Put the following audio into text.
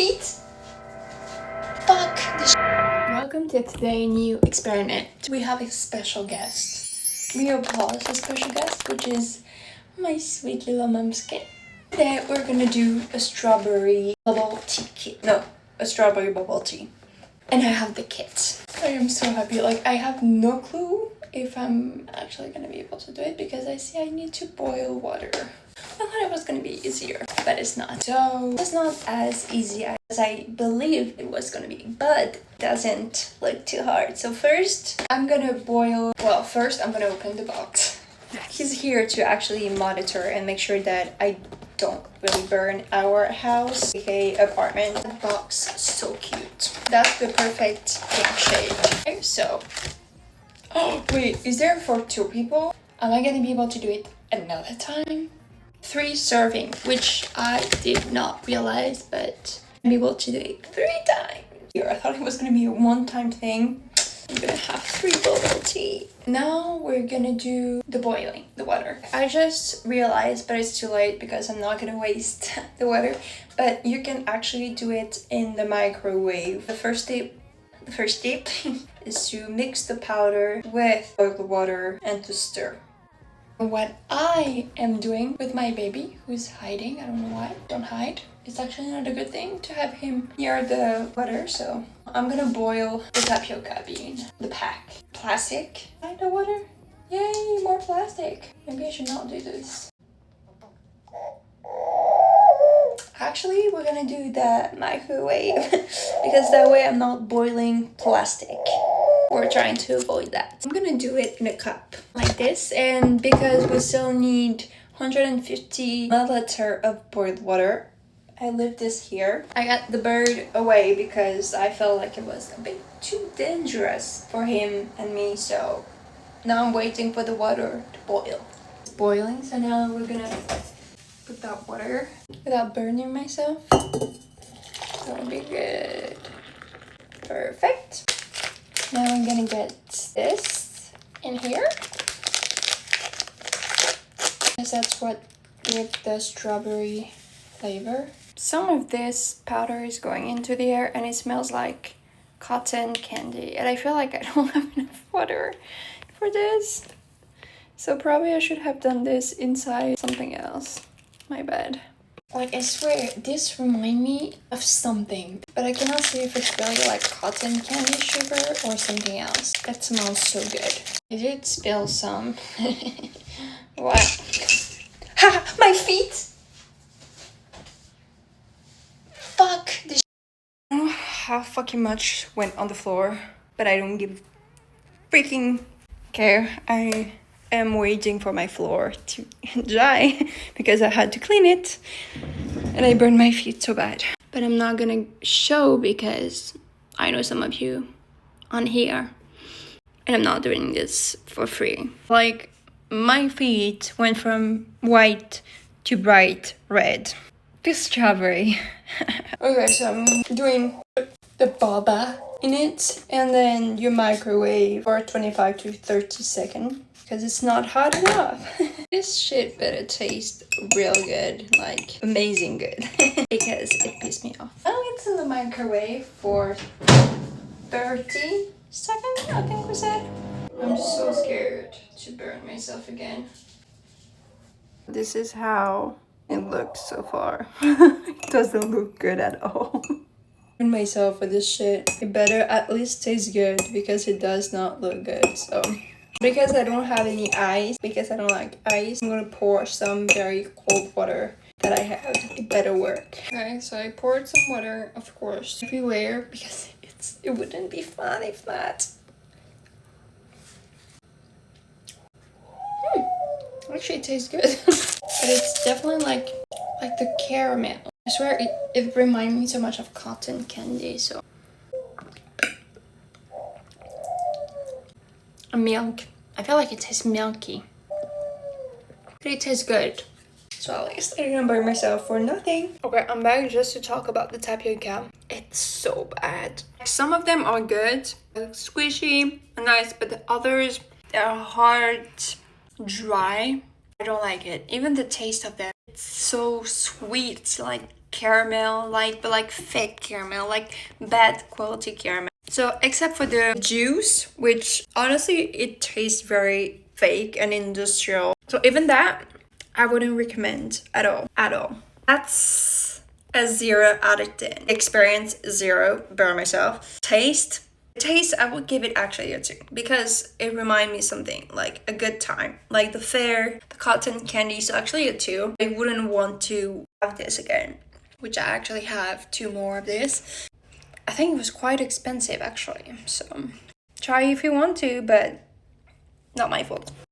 feet! Fuck this. Welcome to today's new experiment. We have a special guest. We have Paul's a special guest, which is my sweet little mumskin. Today we're gonna do a strawberry bubble tea kit. No, a strawberry bubble tea. And I have the kit. I am so happy. Like, I have no clue if I'm actually gonna be able to do it because I see I need to boil water. I thought it was gonna be easier, but it's not. So it's not as easy as I believed it was gonna be, but it doesn't look too hard. So first I'm gonna boil, well, first I'm gonna open the box. He's here to actually monitor and make sure that I don't really burn our house, aka apartment. The box, so cute. That's the perfect pink shade. Okay, so, oh wait, is there for 2 people? Am I gonna be able to do it another time? 3 serving, which I did not realize, but I'm able to do it 3 times. Here, I thought it was gonna be a one-time thing. I'm gonna have 3 bubble tea. Now we're gonna do the boiling, the water. I just realized, but it's too late because I'm not gonna waste the water, but you can actually do it in the microwave. The first step is to mix the powder with the water and to stir. What I am doing with my baby, who's hiding, I don't know why, don't hide. It's actually not a good thing to have him near the water, so I'm gonna boil the tapioca bean, the pack. Plastic, I the water. Yay, more plastic. Maybe I should not do this. Actually, we're gonna do the microwave because that way I'm not boiling plastic. We're trying to avoid that. I'm gonna do it in a cup like this, and because we still need 150 milliliter of boiled water, I leave this here. I got the bird away because I felt like it was a bit too dangerous for him and me, so now I'm waiting for the water to boil. It's boiling, so now we're gonna put that water without burning myself. That'll be good. Perfect. Now I'm gonna get this in here. Because that's what gives the strawberry flavor. Some of this powder is going into the air and it smells like cotton candy. And I feel like I don't have enough water for this. So probably I should have done this inside something else. My bad. Like, I swear, this reminds me of something, but I cannot see if it's really like cotton candy sugar or something else. That smells so good. I did spill some. Wow. Ha! My feet! Fuck this. I don't know how fucking much went on the floor, but I don't give freaking care. I am waiting for my floor to dry because I had to clean it and I burned my feet so bad. But I'm not gonna show because I know some of you on here and I'm not doing this for free. Like, my feet went from white to bright red. This strawberry. Okay, so I'm doing the boba in it and then you microwave for 25 to 30 seconds. Because it's not hot enough. This shit better taste real good, like amazing good. Because it pissed me off. Now it's in the microwave for 30 seconds, I think we said. I'm just so scared to burn myself again. This is how it looks so far. It doesn't look good at all. Burn myself with this shit. It better at least taste good because it does not look good, so. Because I don't have any ice, because I don't like ice, I'm gonna pour some very cold water that I have. It better work. Okay, so I poured some water, of course, everywhere because it wouldn't be fun if not. Actually, it tastes good. But it's definitely like the caramel. I swear it reminds me so much of cotton candy, so. Milk. I feel like it tastes milky. But it tastes good. So at least I didn't burn myself for nothing. Okay, I'm back just to talk about the tapioca. It's so bad. Some of them are good, squishy, nice, but the others, they're hard, dry. I don't like it. Even the taste of them, it's so sweet. It's like caramel, like, but like fake caramel, like bad quality caramel. So except for the juice, which honestly it tastes very fake and industrial. So even that, I wouldn't recommend at all, at all. That's a 0 out of 10. Experience 0 by myself. Taste, I would give it actually a 2 because it reminded me something like a good time, like the fair, the cotton candy. So actually a 2. I wouldn't want to have this again, which I actually have 2 more of this. I think it was quite expensive actually, so try if you want to, but not my fault.